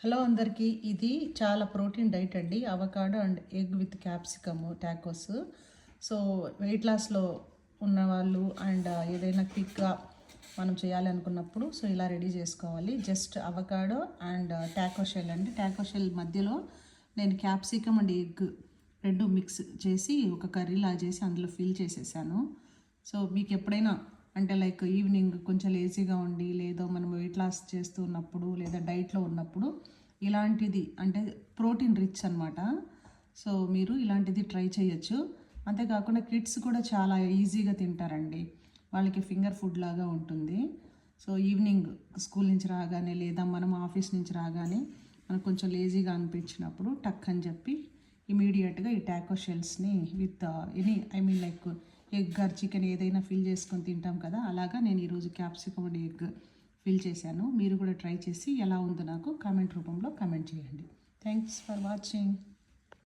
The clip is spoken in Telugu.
హలో అందరికీ, ఇది చాలా ప్రోటీన్ డైట్ అండి. Avocado and egg with capsicum tacos. So weight లాస్లో ఉన్నవాళ్ళు అండ్ ఏదైనా క్విక్గా మనం చేయాలి అనుకున్నప్పుడు సో ఇలా రెడీ చేసుకోవాలి. Just avocado and taco shell అండి. టాకో షెల్ మధ్యలో నేను క్యాప్సికమ్ అండ్ ఎగ్ రెండు మిక్స్ చేసి ఒక కర్రీలా చేసి అందులో ఫిల్ చేసేసాను. సో మీకు ఎప్పుడైనా అంటే లైక్ ఈవినింగ్ కొంచెం లేజీగా ఉండి లేదో మనం వెయిట్ లాస్ చేస్తూ ఉన్నప్పుడు లేదా డైట్లో ఉన్నప్పుడు ఇలాంటిది అంటే ప్రోటీన్ రిచ్ అనమాట. సో మీరు ఇలాంటిది ట్రై చేయొచ్చు. అంతేకాకుండా కిడ్స్ కూడా చాలా ఈజీగా తింటారండి. వాళ్ళకి ఫింగర్ ఫుడ్ లాగా ఉంటుంది. సో ఈవినింగ్ స్కూల్ నుంచి రాగానే లేదా మనం ఆఫీస్ నుంచి రాగానే మనకు కొంచెం లేజీగా అనిపించినప్పుడు టక్ అని చెప్పి ఇమీడియట్గా ఈ టాకో షెల్స్ని with like egg or chicken ఏదైనా ఫిల్ చేసుకొని తింటాం కదా, అలాగా నేను ఈరోజు క్యాప్సికమ్ అండ్ ఎగ్ ఫిల్ చేశాను. మీరు కూడా ట్రై చేసి ఎలా ఉందో నాకు కామెంట్ రూపంలో కామెంట్ చేయండి. Thanks for watching.